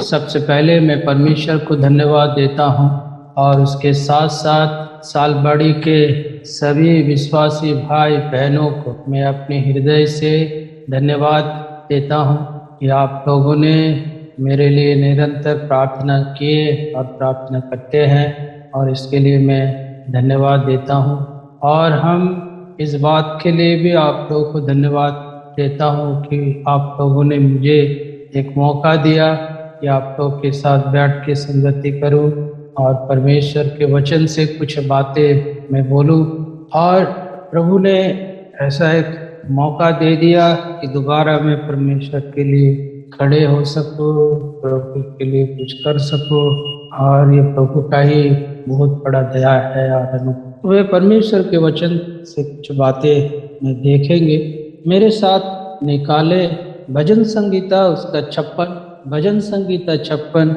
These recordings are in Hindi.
सबसे पहले मैं परमेश्वर को धन्यवाद देता हूँ और उसके साथ साथ सालबाड़ी के सभी विश्वासी भाई बहनों को मैं अपने हृदय से धन्यवाद देता हूँ कि आप लोगों ने मेरे लिए निरंतर प्रार्थना किए और प्रार्थना करते हैं, और इसके लिए मैं धन्यवाद देता हूँ। और हम इस बात के लिए भी आप लोगों को धन्यवाद देता हूँ कि आप लोगों ने मुझे एक मौका दिया कि आप लोगों के साथ बैठ के संगति करूं और परमेश्वर के वचन से कुछ बातें मैं बोलूं। और प्रभु ने ऐसा एक मौका दे दिया कि दोबारा मैं परमेश्वर के लिए खड़े हो सकूं, प्रभु के लिए कुछ कर सकूं, और ये प्रभु का ही बहुत बड़ा दया है। और वे परमेश्वर के वचन से कुछ बातें में देखेंगे। मेरे साथ निकाले भजन संगीता उसका 56, भजन संगीता 56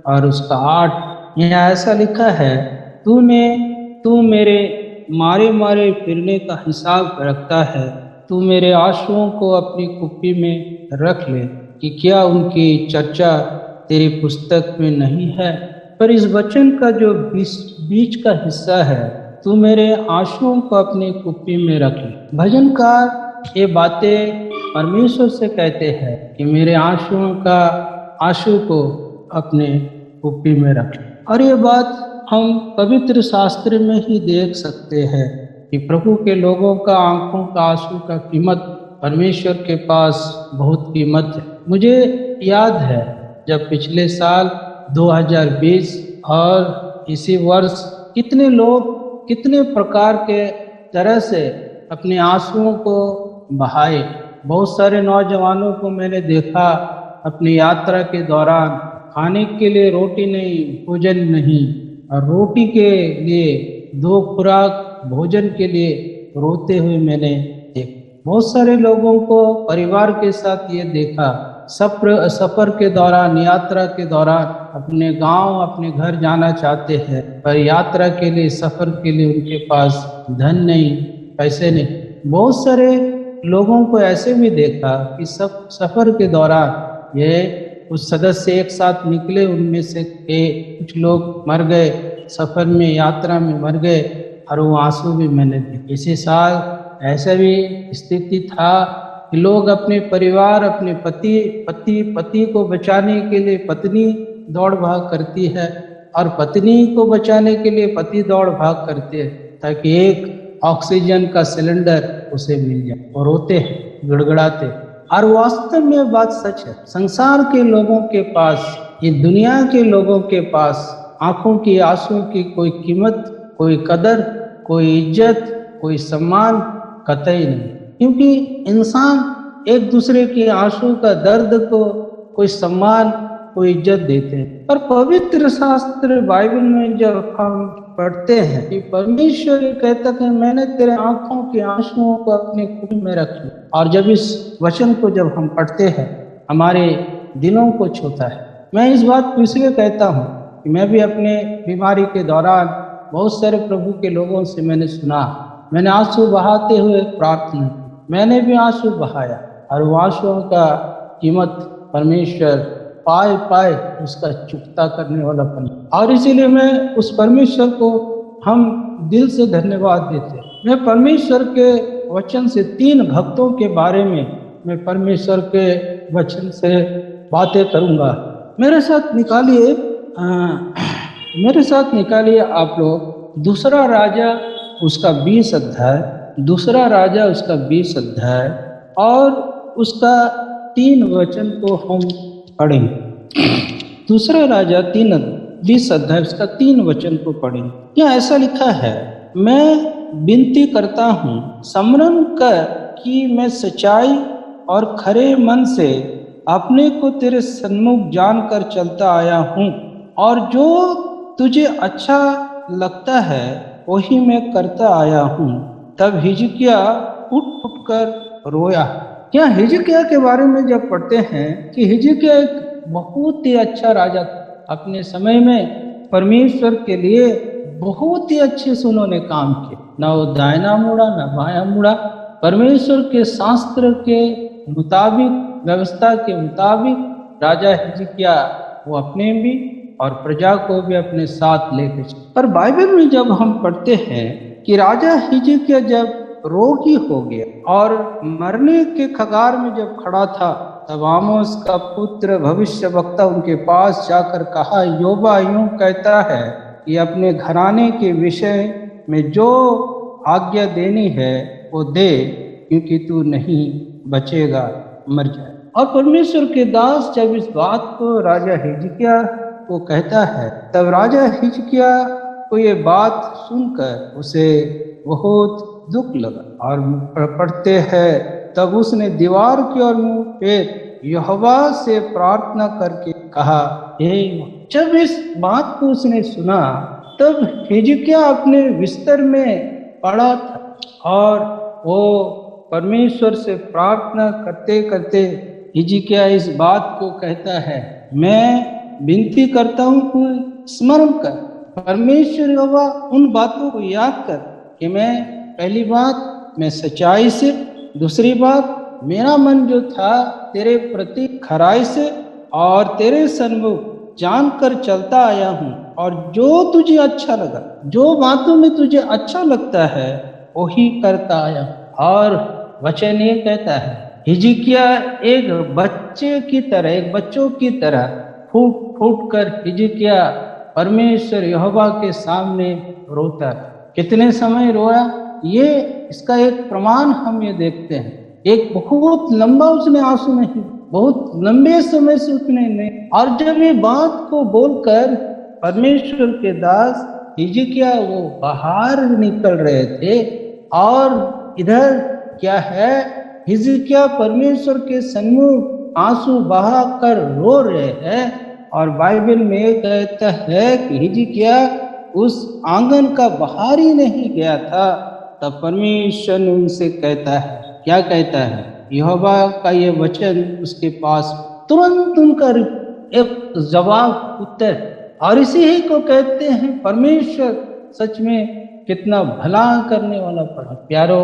और उसका 8। यहाँ ऐसा लिखा है, तू मेरे मारे मारे फिरने का हिसाब रखता है, तू मेरे आंसुओं को अपनी कुप्पी में रख ले कि क्या उनकी चर्चा तेरी पुस्तक में नहीं है। पर इस वचन का जो बीच का हिस्सा है, तू मेरे आंसुओं को अपनी कुप्पी में रख ले। भजनकार ये बातें परमेश्वर से कहते हैं कि मेरे आंसू को अपने कुप्पी में रख ले। और ये बात हम पवित्र शास्त्र में ही देख सकते हैं कि प्रभु के लोगों का आंखों का आंसू का कीमत परमेश्वर के पास बहुत कीमत है। मुझे याद है जब पिछले साल 2020 और इसी वर्ष कितने लोग कितने प्रकार के तरह से अपने आंसुओं को बहाए। बहुत सारे नौजवानों को मैंने देखा अपनी यात्रा के दौरान खाने के लिए रोटी नहीं, भोजन नहीं, और रोटी के लिए 2 खुराक भोजन के लिए रोते हुए मैंने देखा। बहुत सारे लोगों को परिवार के साथ ये देखा, सफर के दौरान, यात्रा के दौरान अपने गांव अपने घर जाना चाहते हैं, पर यात्रा के लिए, सफर के लिए उनके पास धन नहीं, पैसे नहीं। बहुत सारे लोगों को ऐसे भी देखा कि सफर के दौरान ये कुछ सदस्य एक साथ निकले, उनमें से कुछ लोग मर गए, सफर में, यात्रा में मर गए, और वो आंसू भी मैंने देखे। इसी साल ऐसा भी स्थिति था कि लोग अपने परिवार, अपने पति को बचाने के लिए पत्नी दौड़ भाग करती है, और पत्नी को बचाने के लिए पति दौड़ भाग करते हैं ताकि एक ऑक्सीजन का सिलेंडर उसे मिल जाए, और रोते हैं, गिड़गिड़ाते। और वास्तव में बात सच है, संसार के लोगों के पास, ये दुनिया के लोगों के पास आंखों की आंसू की कोई कीमत, कोई कदर, कोई इज्जत, कोई सम्मान कतई नहीं। क्योंकि इंसान एक दूसरे के आंसू का दर्द को कोई सम्मान, कोई इज्जत देते हैं। पर पवित्र शास्त्र बाइबल में जब हम पढ़ते हैं कि परमेश्वर कहता है मैंने तेरे आंखों के आंसुओं को अपने कुप्पी में रख लिया। और जब इस वचन को जब हम पढ़ते हैं, हमारे दिलों को छूता है। मैं इस बात को इसलिए कहता हूँ कि मैं भी अपने बीमारी के दौरान बहुत सारे प्रभु के लोगों से मैंने सुना, मैंने आंसू बहाते हुए प्रार्थना, मैंने भी आंसू बहाया, और वो आंसुओं का कीमत परमेश्वर पाए उसका चुकता करने वाला बन। और इसीलिए मैं उस परमेश्वर को हम दिल से धन्यवाद देते। मैं परमेश्वर के वचन से 3 भक्तों के बारे में मैं परमेश्वर के वचन से बातें करूंगा। मेरे साथ निकालिए आप लोग दूसरा राजा उसका 20 अध्याय, दूसरा राजा उसका 20 अध्याय और उसका 3 वचन को हम पढ़ेंगे। दूसरा राजा 20 अध्याय उसका 3 वचन को पढ़ेंगे। यहाँ ऐसा लिखा है, मैं विनती करता हूँ स्मरण कर कि मैं सच्चाई और खरे मन से अपने को तेरे सन्मुख जानकर चलता आया हूँ, और जो तुझे अच्छा लगता है वही मैं करता आया हूँ। तब हिजकिया उठ कर रोया। क्या हिजकिया के बारे में जब पढ़ते हैं कि हिजकिया एक बहुत ही अच्छा राजा था। अपने समय में परमेश्वर के लिए बहुत ही अच्छे से उन्होंने काम किए, ना वो दाहिना मुड़ा ना बायां मुड़ा। परमेश्वर के शास्त्र के मुताबिक, व्यवस्था के मुताबिक राजा हिजकिया वो अपने भी और प्रजा को भी अपने साथ लेकर चला। पर बाइबल में जब हम पढ़ते हैं कि राजा हिजकिय्याह जब रोगी हो गया और मरने के कगार में जब खड़ा था, तब आमोस का पुत्र भविष्यवक्ता उनके पास जाकर कहा, योबा यूं कहता है कि अपने घराने के विषय में जो आज्ञा देनी है वो दे, क्योंकि तू नहीं बचेगा, मर जाए। और परमेश्वर के दास जब इस बात को राजा हिजकिय्याह को कहता है, तब राजा हिजकिय्याह को ये बात सुनकर उसे बहुत दुख लगा। और पढ़ते हैं, तब उसने दीवार की ओर मुंह फेर यहोवा से प्रार्थना करके कहा, हे। जब इस बात को उसने सुना, तब हिजकिय्याह अपने बिस्तर में पड़ा था और वो परमेश्वर से प्रार्थना करते करते हिजकिय्याह इस बात को कहता है, मैं विनती करता हूँ कि स्मरण कर, परमेश्वर यहोवा उन बातों को याद कर कि मैं, पहली बात मैं सच्चाई से, दूसरी बात मेरा मन जो था तेरे प्रति खराई से और तेरे सन्मुख जानकर चलता आया हूँ, और जो तुझे अच्छा लगा, जो बातों में तुझे अच्छा लगता है वही करता आया। और वचन ये कहता है, हिजकिय्याह एक बच्चे की तरह, एक बच्चों की तरह फूट फूट कर हिजकिय्याह परमेश्वर यहोवा के सामने रोता। कितने समय रोया, ये इसका एक प्रमाण हम ये देखते हैं। एक बहुत लंबा उसने आंसू नहीं, बहुत लंबे समय से उसने नहीं। और जब ये बात को बोलकर परमेश्वर के दास हिजकिय्याह वो बाहर निकल रहे थे, और इधर क्या है, हिजकिय्याह परमेश्वर के सन्मुख आंसू बहा कर रो रहे हैं। और बाइबल में कहता है कि हिजकिय्याह उस आंगन का बाहर ही नहीं गया था, तब परमेश्वर उनसे कहता है, क्या कहता है, यहोवा का ये वचन उसके पास तुरंत उनका एक जवाब, उत्तर। और इसी ही को कहते हैं परमेश्वर सच में कितना भला करने वाला पड़ा। प्यारो,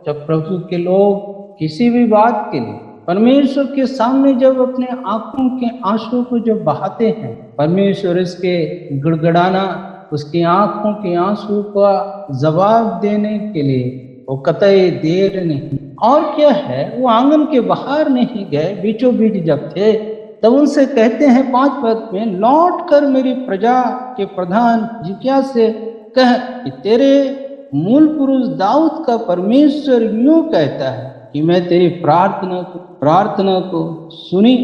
जब प्रभु के लोग किसी भी बात के लिए परमेश्वर के सामने जब अपने आंखों के आंसू को जब बहाते हैं, परमेश्वर इसके गिड़गिड़ाना, उसकी आंखों के आंसू का जवाब देने के लिए वो कतई देर नहीं। और क्या है, वो आंगन के बाहर नहीं गए, बीचों बीच जब थे, तब उनसे कहते हैं 5 पद में, लौट कर मेरी प्रजा के प्रधान हिजकिय्याह से कह कि तेरे मूल पुरुष दाऊद का परमेश्वर यूं कहता है कि मैं तेरी प्रार्थना को सुनी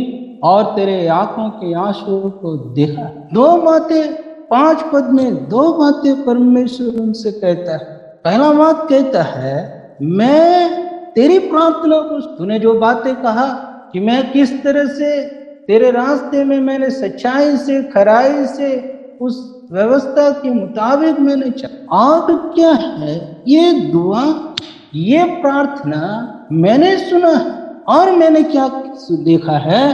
और तेरे आंखों के आंसू को देखा। 2 बातें 5 पद में, 2 बातें परमेश्वर उनसे कहता है। पहला बात कहता है, मैं तेरी प्रार्थना को, तूने जो बातें कहा कि मैं किस तरह से तेरे रास्ते में मैंने सच्चाई से, खराई से, उस व्यवस्था के मुताबिक मैंने चला। और क्या है, ये दुआ, ये प्रार्थना मैंने सुना है। और मैंने क्या देखा है,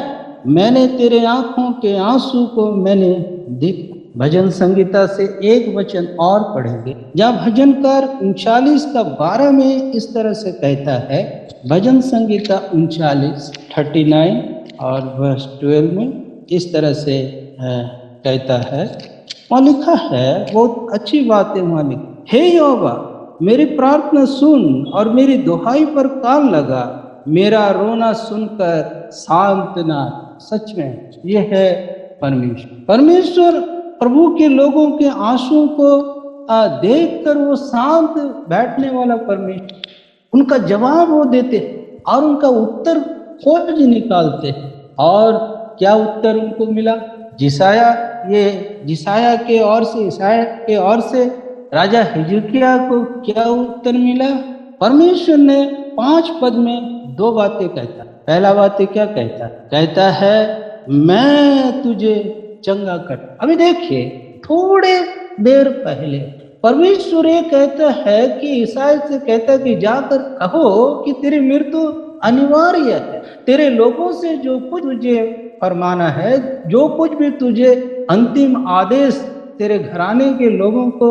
मैंने तेरे आंखों के आंसू को मैंने देखा। भजन संगीता से एक वचन और पढ़ेंगे, जहाँ भजनकार 39 का 12 में इस तरह से कहता है। भजन संगीता 39 और वर्स 12 में इस तरह से कहता है, वहाँ लिखा है, बहुत अच्छी बात है वहाँ लिखा, हे यहोवा मेरी प्रार्थना सुन और मेरी दुहाई पर कान लगा, मेरा रोना सुनकर शांत ना। सच में ये है परमेश्वर प्रभु के लोगों के आंसुओं को देखकर वो शांत बैठने वाला परमेश्वर, उनका जवाब वो देते और उनका उत्तर खोज निकालते। और क्या उत्तर उनको मिला? जिसाया के ओर से राजा हिजकिय्याह को क्या उत्तर मिला? परमेश्वर ने 5 पद में 2 बातें कहता। पहला बात क्या कहता? कहता है मैं तुझे चंगा कर। अभी देखिए, थोड़े देर पहले परमेश्वर ये कहता है कि ईसाई से कहता है कि जाकर कहो कि तेरी मृत्यु अनिवार्य है। तेरे लोगों से जो कुछ तुझे फरमाना है, जो कुछ भी तुझे अंतिम आदेश तेरे घराने के लोगों को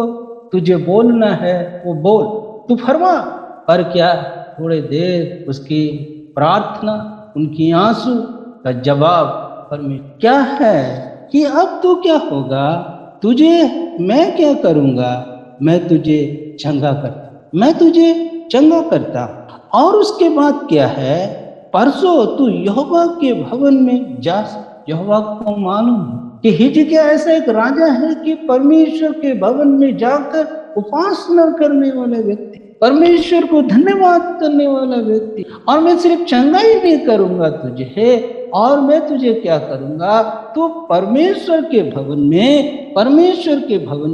तुझे बोलना है वो बोल, तू फरमा। पर क्या थोड़े देर उसकी प्रार्थना, उनकी आंसू का जवाब परमेश्वर क्या है? कि अब तो क्या होगा, तुझे मैं क्या करूंगा, मैं तुझे चंगा करता, मैं तुझे चंगा करता। और उसके बाद क्या है, परसों तू यहोवा के भवन में जा। यहोवा को मालूम कि हिजकिय्याह ऐसा एक राजा है कि परमेश्वर के भवन में जाकर उपासना करने वाला व्यक्ति, परमेश्वर को धन्यवाद करने वाला व्यक्ति। और मैं सिर्फ चंगा ही नहीं करूंगा तुझे, और मैं तुझे क्या करूंगा, तू परमेश्वर के भवन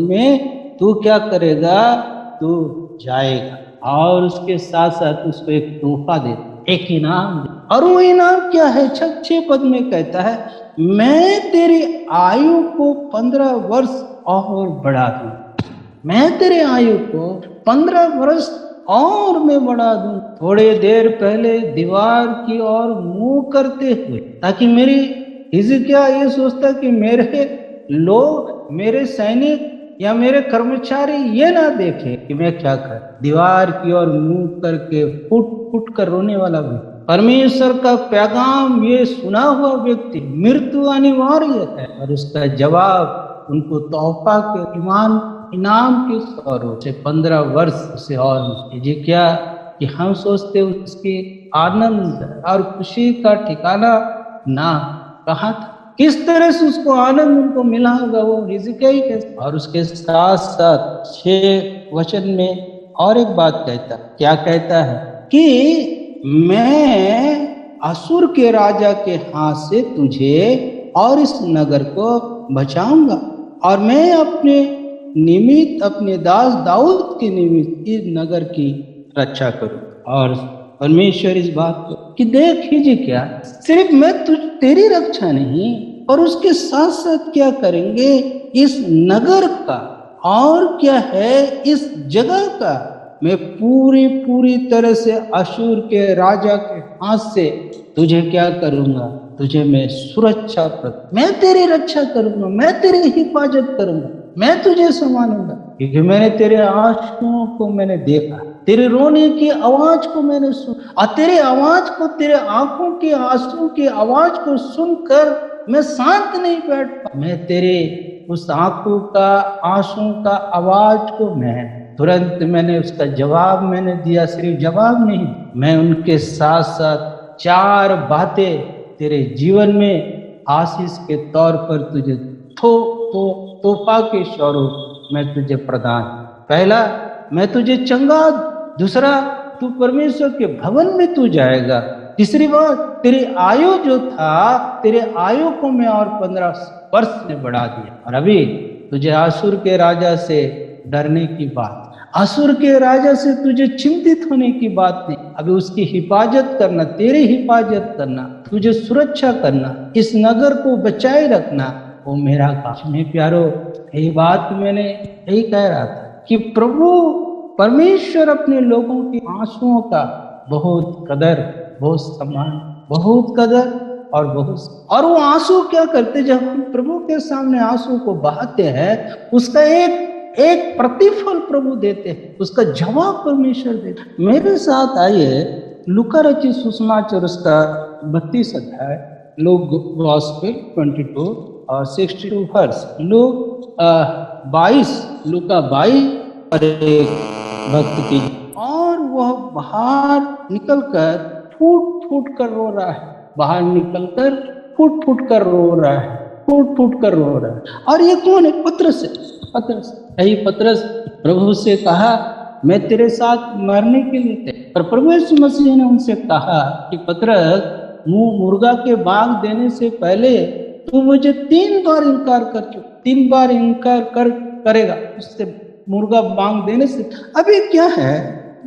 में तू क्या करेगा, तू जाएगा। और उसके साथ साथ उसको एक तोहफा दे, एक इनाम दे। और वो इनाम क्या है, 6 पद में कहता है, मैं तेरी आयु को 15 वर्ष और बढ़ा दूं। मैं तेरे आयु को 15 वर्ष और मैं बढ़ा दूं। थोड़े देर पहले दीवार की ओर मुंह करते हुए, ताकि मेरी हिजकिय्याह ये सोचता कि मेरे लोग, मेरे सैनिक या मेरे कर्मचारी ये ना देखे कि मैं क्या कर, दीवार की ओर मुंह करके फुट फुट कर रोने वाला भी। परमेश्वर का पैगाम ये सुना हुआ व्यक्ति, मृत्यु अनिवार्य है, और उसका जवाब उनको तोहफा के इनाम के स्वरूप से 15 वर्ष से और हिजकिय्याह कि हम सोचते उसकी आनंद और खुशी का ठिकाना ना कहाँ था, किस तरह से उसको आनंद उनको मिला होगा, वो हिजकिय्याह ही कैसे। और उसके साथ साथ 6 वचन में और एक बात कहता, क्या कहता है कि मैं असूर के राजा के हाथ से तुझे और इस नगर को बचाऊंगा, और मैं अपने निमित्त, अपने दास दाऊद के निमित्त इस नगर की रक्षा करूं। और परमेश्वर इस बात को कि देख हिजकिय्याह, सिर्फ मैं तेरी रक्षा नहीं, और उसके साथ साथ क्या करेंगे, इस नगर का और क्या है, इस जगह का मैं पूरी तरह से अशूर के राजा के हाथ से तुझे क्या करूंगा, तुझे मैं सुरक्षा मैं तेरी रक्षा करूंगा, मैं तेरी हिफाजत करूंगा, मैं तुझे संभालूंगा। क्योंकि मैंने तेरे आंसुओं को मैंने देखा, तेरे रोने की आवाज को मैंने सुना, और तेरे आवाज को, तेरे आंखों के आंसू की आवाज को सुनकर मैं शांत नहीं बैठ पा। मैं तेरे उस आंखों का, आंसू का आवाज को मैं तुरंत मैंने उसका जवाब मैंने दिया। सिर्फ जवाब नहीं, मैं उनके साथ साथ 4 बातें तेरे जीवन में आशीष के तौर पर तुझे तोहफा के स्वरूप मैं तुझे प्रदान। पहला, मैं तुझे चंगा। दूसरा, तू परमेश्वर के भवन में तू जाएगा। तीसरी बात, तेरी आयु जो था, तेरे आयु को मैं और 15 वर्ष में बढ़ा दिया। और अभी तुझे असूर के राजा से डरने की बात, असूर के राजा से तुझे चिंतित होने की बात नहीं। अभी उसकी हिफाजत करना, तेरी हिफाजत करना, तुझे सुरक्षा करना, इस नगर को बचाए रखना, वो मेरा काम है। प्यारो, यही बात मैंने यही कह रहा था कि प्रभु परमेश्वर अपने लोगों के आंसुओं का बहुत कदर, बहुत सम्मान, बहुत कदर और बहुत। और वो आंसू क्या करते, जब हम प्रभु के सामने आंसू को बहाते हैं, उसका एक प्रतिफल प्रभु देते हैं, उसका जवाब परमेश्वर देते हैं। मेरे साथ आइए लूका रचित सुसमाचार उसका 32 अध्याय, लूक गॉस्पेल 22 और 62 वर्स। लूका 22 और एक भक्त की, और वह बाहर निकलकर फूट कर रो रहा है, बाहर निकलकर फूट कर रो रहा है, फूट कर रो रहा है। और ये कौन है? पतरस। यही पतरस प्रभु से कहा, मैं तेरे साथ मरने के लिए थे। पर प्रभु यीशु मसीह ने उनसे कहा कि पतरस, मुर्गा के बाग देने से पहले तू मुझे 3 बार इनकार कर चुका, 3 बार इनकार करेगा उससे, मुर्गा बांग देने से। अभी क्या है,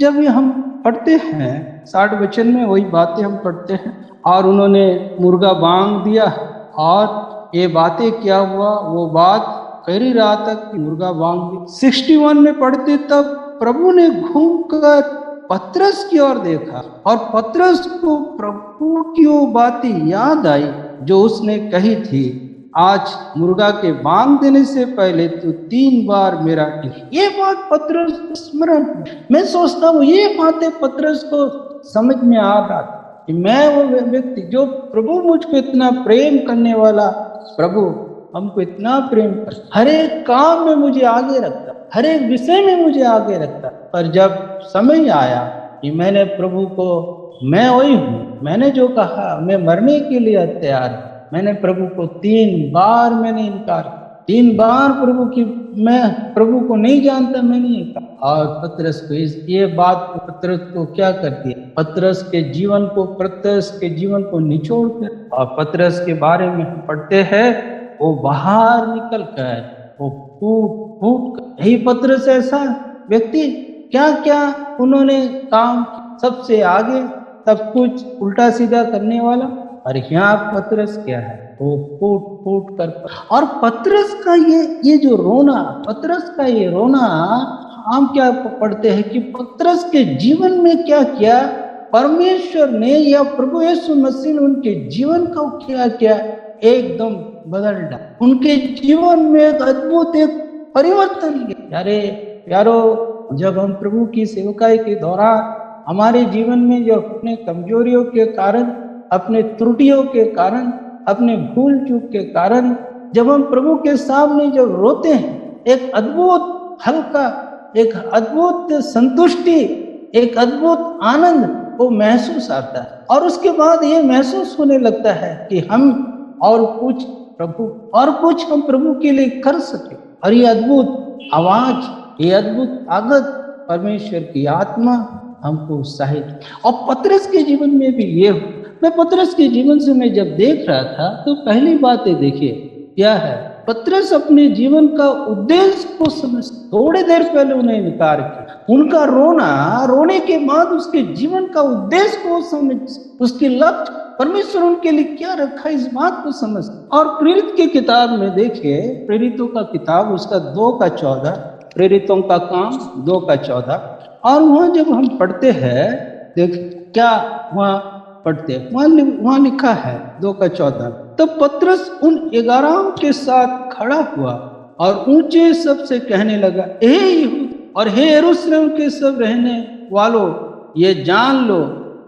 जब ये हम पढ़ते हैं 60 वचन में वही बातें हम पढ़ते हैं, और उन्होंने मुर्गा बांग दिया। और ये बातें क्या हुआ, वो बात कर ही रहा था कि मुर्गा बांग दी। 61 में पढ़ते, तब प्रभु ने घूमकर पतरस की ओर देखा, और पतरस को प्रभु की वो बातें याद आई जो उसने कही थी, आज मुर्गा के बांग देने से पहले तो 3 बार मेरा। ये बात पतरस स्मरण, मैं सोचता हूँ ये बातें पतरस को समझ में आ रहा था कि मैं वो व्यक्ति जो प्रभु मुझको इतना प्रेम करने वाला प्रभु, हमको इतना प्रेम कर, हर एक काम में मुझे आगे रखता, हर एक विषय में मुझे आगे रखता। पर जब समय आया कि मैंने प्रभु को, मैं वही हूँ, मैंने जो कहा मैं मरने के लिए तैयार हूँ, मैंने प्रभु को 3 बार मैंने इनकार, 3 बार प्रभु की, मैं प्रभु को नहीं जानता, मैंने ये कहा। और पतरस को ये बात पतरस को क्या करती है, पतरस के जीवन को निचोड़ कर, और पतरस के बारे में हम पढ़ते हैं वो बाहर निकल कर वो फूट कर, यही पतरस ऐसा व्यक्ति, क्या क्या उन्होंने काम, सबसे आगे सब कुछ उल्टा सीधा करने वाला। और यहाँ पतरस क्या है, वो फूट कर। और पतरस का ये जो रोना, पतरस का ये रोना, हम क्या पढ़ते हैं कि पतरस के जीवन में क्या किया परमेश्वर ने या प्रभु यीशु मसीह ने उनके जीवन को क्या किया, एकदम बदल डाला। उनके जीवन में एक अद्भुत एक परिवर्तन किया। अरे प्यारो, जब हम प्रभु की सेवकाई के दौरान हमारे जीवन में जो अपने कमजोरियों के कारण, अपने त्रुटियों के कारण, अपने भूल चूक के कारण जब हम प्रभु के सामने जब रोते हैं, एक अद्भुत हल्का, एक अद्भुत संतुष्टि, एक अद्भुत आनंद वो महसूस आता है। और उसके बाद ये महसूस होने लगता है कि हम और कुछ हम प्रभु के लिए कर सके। और ये अद्भुत आवाज, ये अद्भुत ताकत, परमेश्वर की आत्मा हमको उत्साहित। और पतरस के जीवन में भी ये, मैं पतरस के जीवन से मैं जब देख रहा था तो पहली बात ये देखिए क्या है, पतरस अपने जीवन का उद्देश्य को समझ, थोड़ी देर पहले उन्हें इनकार किया, उनका रोने के बाद उसके जीवन का उद्देश्य को समझ, उसके लक्ष्य परमेश्वर उनके लिए क्या रखा इस बात को समझ। और प्रेरित की किताब में देखिए, प्रेरितों का किताब उसका 2:14, प्रेरितों का काम 2:14, और वहां जब हम पढ़ते हैं देख क्या वहां पढ़ते हैं, वहां लिखा है 2:14, तब पतरस उन 11 के साथ खड़ा हुआ और ऊंचे शब्द से कहने लगा, हे यहूद और हे यरूशलेम के सब रहने वालों, ये जान लो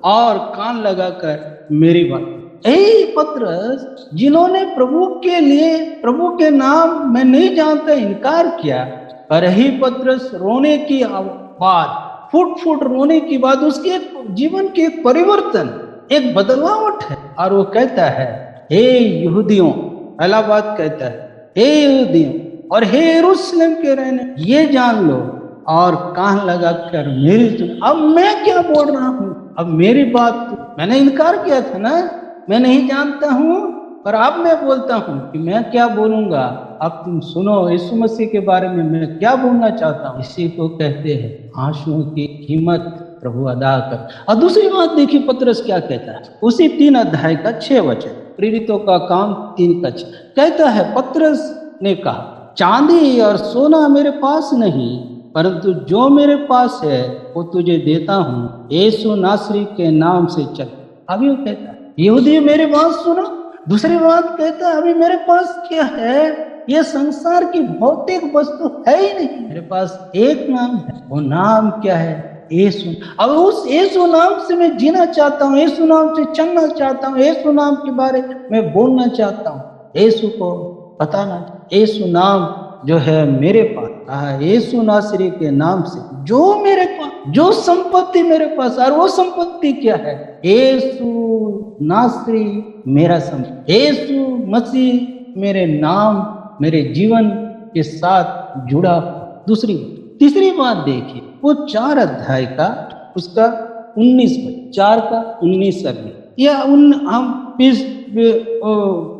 और कान लगाकर मेरी बात। यही पतरस जिन्होंने प्रभु के लिए, प्रभु के नाम मैं नहीं जानता इनकार किया, पर यही पतरस रोने की बाद, फुट रोने की बाद उसके जीवन के एक परिवर्तन, एक बदलावट है। और वो कहता है, हे यहूदियों, पहला बात कहता है, हे यहूदियों और हे यरूशलेम के रहने, ये जान लो और कान लगाकर मेरी सुन। अब मैं क्या बोल रहा हूँ, अब मेरी बात, मैंने इनकार किया था ना, मैं नहीं जानता हूँ, पर अब मैं बोलता हूँ कि मैं क्या बोलूंगा, अब तुम सुनो यीशु मसीह के बारे में मैं क्या बोलना चाहता हूँ। इसी को कहते हैं आंसुओं की कीमत प्रभु अदा कर। और दूसरी बात देखिए पतरस क्या कहता है, उसी 3 अध्याय का 6 वचन, प्रेरितों का काम 3:6 कहता है, पतरस ने कहा, चांदी और सोना मेरे पास नहीं, परंतु जो मेरे पास है वो तुझे देता हूँ, यीशु नासरी के नाम से चल। अभी वो कहता है, यहूदी मेरी बात सुनो। दूसरी बात कहता है, अभी मेरे पास क्या है, ये संसार की भौतिक वस्तु है ही नहीं, मेरे पास एक नाम है, वो नाम क्या है, यीशु। अब उस यीशु नाम से मैं जीना चाहता हूँ, यीशु नाम से चलना चाहता हूँ, यीशु नाम के बारे में बोलना चाहता हूँ, यीशु को बताना। यीशु नाम जो है मेरे पास, यीशु नासरी के नाम से जो मेरे पास, जो संपत्ति मेरे पास, और वो संपत्ति क्या है, यीशु नासरी मेरा संपत्ति, यीशु मसीह मेरे नाम, मेरे जीवन के साथ जुड़ा। तीसरी बात देखिए, वो 4 अध्याय का उसका 19 4 का 19 या हम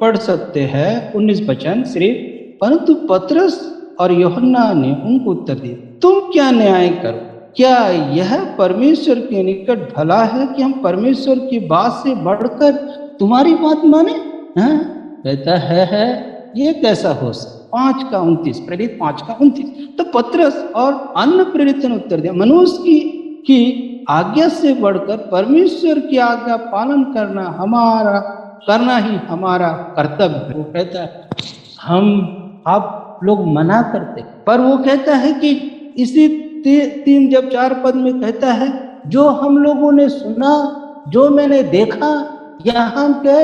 पढ़ सकते हैं 19 वचन सिर्फ। परंतु पतरस और यूहन्ना ने उनको उत्तर दिया, तुम क्या न्याय करो, क्या यह परमेश्वर के निकट भला है कि हम परमेश्वर की बात से बढ़कर तुम्हारी बात माने? कहता है ये कैसा हो सकता। 5 का 29, प्रेरित 5 का 29। तो पतरस और अन्य प्रेरित ने उत्तर दिया, मनुष्य की आज्ञा से बढ़कर परमेश्वर की आज्ञा पालन करना ही हमारा कर्तव्य है। वो कहता है आप लोग मना करते, पर वो कहता है कि इसी 3 जब 4 पद में कहता है, जो हम लोगों ने सुना, जो मैंने देखा, यहाँ के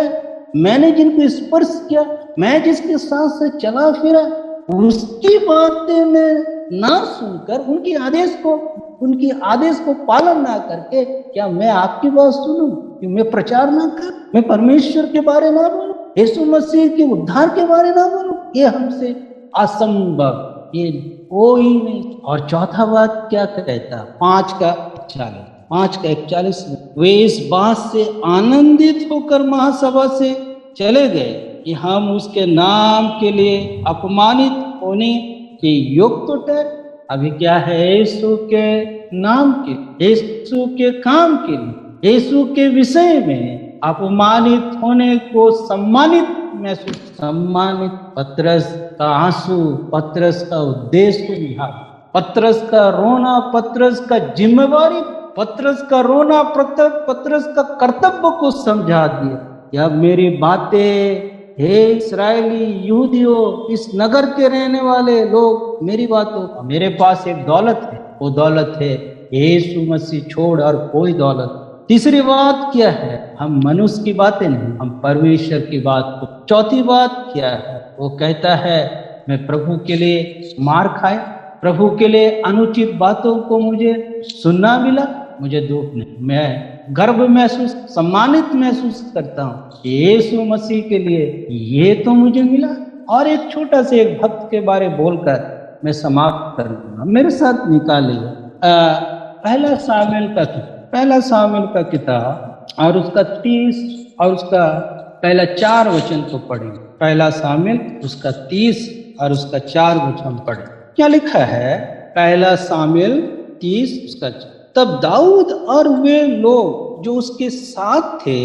मैंने जिनको स्पर्श किया, मैं जिसके साथ से चला फिरा, उसकी बातें मैं ना सुनकर उनकी आदेश को पालन ना करके क्या मैं आपकी बात सुनूं? कि मैं प्रचार ना कर, मैं परमेश्वर के बारे ना बोलूं, यीशु मसीह के उद्धार के बारे ना बोलूं? ये हमसे असंभव, ये कोई नहीं। और चौथा बात क्या कहता, 5:41 वे इस बात से आनंदित होकर महासभा से चले गए कि हम उसके नाम के लिए अपमानित होने के योग्य तो ठहरे। अभी क्या है, यीशु के नाम के, यीशु के काम के लिए, यीशु के विषय में अपमानित होने को सम्मानित पतरस का आंसू, पतरस का उद्देश्य, पतरस का रोना, पतरस का जिम्मेवारी, पतरस का रोना, पतरस का कर्तव्य को समझा दिया। या मेरी बातें, हे इस्राएली यहूदियों, इस नगर के रहने वाले लोग, मेरी बातों, मेरे पास एक दौलत है, वो दौलत है यीशु मसीह छोड़ और कोई दौलत। तीसरी बात क्या है, हम मनुष्य की बातें नहीं, हम परमेश्वर की बात को। चौथी बात क्या है, वो कहता है मैं प्रभु के लिए मार खाया, प्रभु के लिए अनुचित बातों को मुझे सुनना मिला, मुझे दुख नहीं, मैं गर्व महसूस, सम्मानित महसूस करता हूँ यीशु मसीह के लिए, ये तो मुझे मिला। और एक छोटा से एक भक्त के बारे बोलकर मैं समाप्त करूंगा, मेरे साथ निकालिए पहला सामुएल का किताब और उसका 30 और उसका पहला 4 वचन को पढ़ें। पहला सामुएल उसका 30 और उसका 4 वचन पढ़ें। क्या लिखा है? पहला सामुएल 30 उसका 4। तब दाऊद और वे लोग जो उसके साथ थे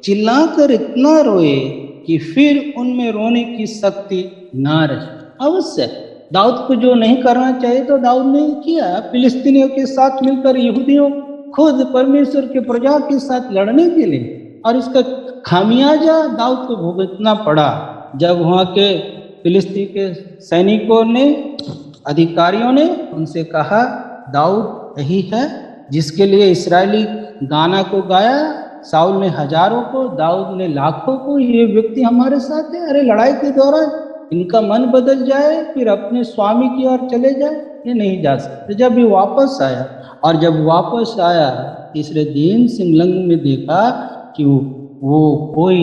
चिल्लाकर इतना रोए कि फिर उनमें रोने की शक्ति ना रही। अवश्य दाऊद को जो नहीं करना चाहिए तो दाऊद ने किया। फिलिस्तीनियों के साथ मिलकर यहूदियों खुद परमेश्वर के प्रजा के साथ लड़ने के लिए, और इसका खामियाजा दाऊद को भुगतना पड़ा जब वहां के फिलिस्तीन के सैनिकों ने, अधिकारियों ने उनसे कहा दाऊद यही है जिसके लिए इस्राएली गाना को गाया, साउल ने हजारों को, दाऊद ने लाखों को, ये व्यक्ति हमारे साथ है। अरे लड़ाई के दौरान इनका मन बदल जाए फिर अपने स्वामी की ओर चले जाए, ये नहीं जा सकते। जब ये वापस आया, और जब वापस आया तीसरे दिन सिंगलंग में देखा कि वो कोई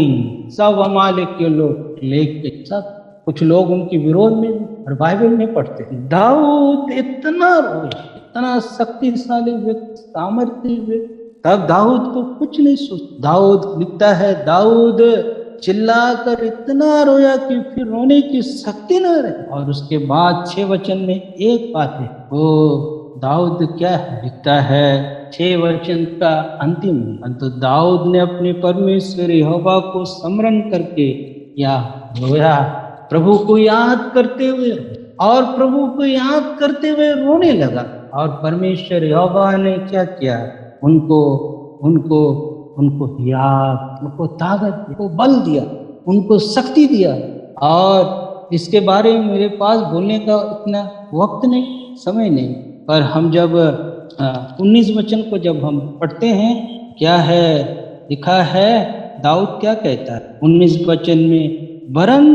सब अमालेक के लोग लेके, सब कुछ लोग उनके विरोध में, और बाइबल में पढ़ते दाऊद इतना रोए, इतना शक्तिशाली व्यक्ति, सामर्थ्य व्यक्ति, तब दाऊद को कुछ नहीं सोच। दाऊद लिखता है, दाऊद चिल्लाकर इतना रोया कि फिर रोने की शक्ति न रही। और उसके बाद 6 वचन में एक बात है, वो दाऊद क्या है लिखता है 6 वचन का अंतिम अंत, दाऊद ने अपने परमेश्वर यहोवा को स्मरण करके या रोया, प्रभु को याद करते हुए, और प्रभु को याद करते हुए रोने लगा। और परमेश्वर यहोवा ने क्या किया, उनको याद, उनको ताकत, उनको बल दिया, उनको शक्ति दिया। और इसके बारे में मेरे पास बोलने का इतना वक्त नहीं, समय नहीं, पर हम जब 19 वचन को जब हम पढ़ते हैं, क्या है लिखा है, दाऊद क्या कहता है 19 वचन में, वरन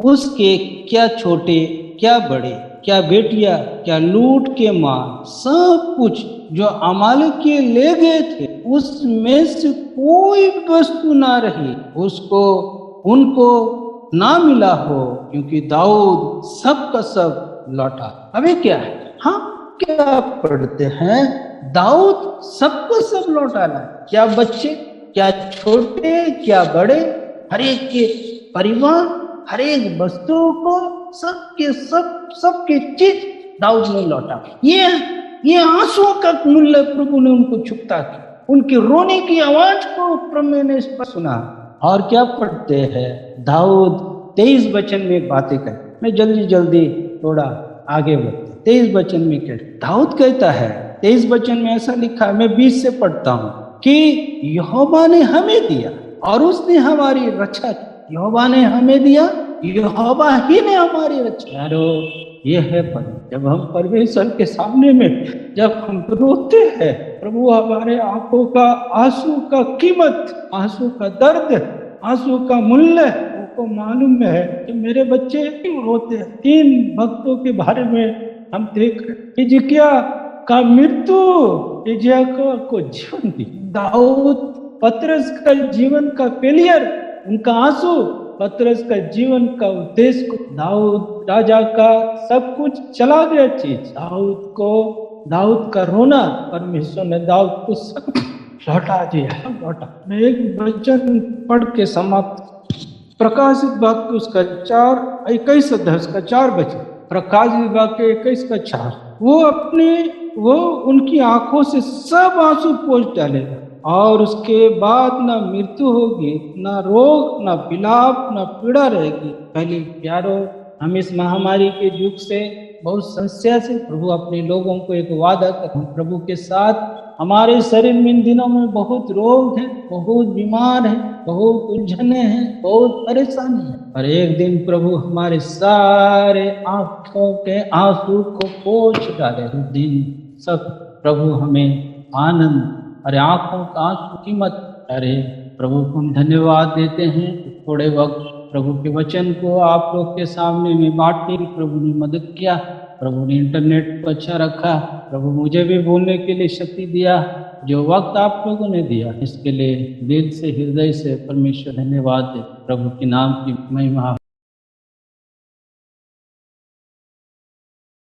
उसके क्या छोटे क्या बड़े, क्या बेटियां, क्या लूट के माल, सब कुछ जो अमालेक के ले गए थे, उसमें से कोई वस्तु ना रही उनको ना मिला हो, क्योंकि दाऊद सब का सब लौटा। अभी क्या है, हम क्या पढ़ते हैं, दाऊद सबको सब लौटा ला। क्या बच्चे, क्या छोटे, क्या बड़े, हर एक के परिवार, हर एक वस्तु को, सबके चीज दाऊद ने लौटा। ये आंसुओं का मूल्य प्रभु ने उनको चुकता किया, उनके रोने की आवाज को प्रभु ने स्पष्ट सुना। और क्या पढ़ते हैं, दाऊद 23 वचन में बातें कर, मैं जल्दी थोड़ा आगे बढ़ता। 23 वचन में दाऊद कहता है, 23 वचन में ऐसा लिखा है, मैं 20 से पढ़ता हूँ कि यहोवा ने हमें दिया और उसने हमारी रक्षा की। यहोवा ने हमें दिया, यहोवा ही ने हमारी रक्षा। यारो ये है पर जब हम परमेश्वर के सामने में जब हम रोते हैं, प्रभु हमारे आंखों का आंसू का कीमत, आंसू का दर्द आंसू का मूल्य उनको मालूम है कि मेरे बच्चे क्यों रोते हैं। 3 भक्तों के बारे में हम देख रहे, हिजकिया का मृत्यु, हिजकिया को जीवन दी। दाऊद, पतरस का जीवन का फेलियर, उनका आंसू पतरस का जीवन का उद्देश्य को। दाऊद राजा का सब कुछ चला गया चीज, दाऊद का रोना, परमेश्वर ने दाऊद को सब लौटा दिया, लौटा। मैं एक वचन पढ़ के समाप्त, प्रकाशित वाक्य उसका 4:21 अध्याय का 4 वचन, प्रकाशित वाक्य 21 का 4। वो उनकी आंखों से सब आंसू पोंछ डालेगा और उसके बाद ना मृत्यु होगी, ना रोग, ना विलाप, ना पीड़ा रहेगी। पहले प्यारो, हम इस महामारी के युग से बहुत समस्या से प्रभु अपने लोगों को एक वादा कर, प्रभु के साथ हमारे शरीर में इन दिनों में बहुत रोग है, बहुत बीमार है, बहुत उलझने हैं, बहुत परेशानी है, और एक दिन प्रभु हमारे सारे आंखों के आंसू को पोंछ डाले। उस दिन सब प्रभु हमें आनंद, अरे आंखों का आंसू कीमत, अरे प्रभु को हम धन्यवाद देते हैं। थोड़े वक्त प्रभु के वचन को आप लोग के सामने में बांटने की प्रभु ने मदद किया, प्रभु ने इंटरनेट को अच्छा रखा, प्रभु मुझे भी बोलने के लिए शक्ति दिया, जो वक्त आप लोगों ने दिया इसके लिए दिल से, हृदय से परमेश्वर धन्यवाद दे। प्रभु के नाम की महिमा।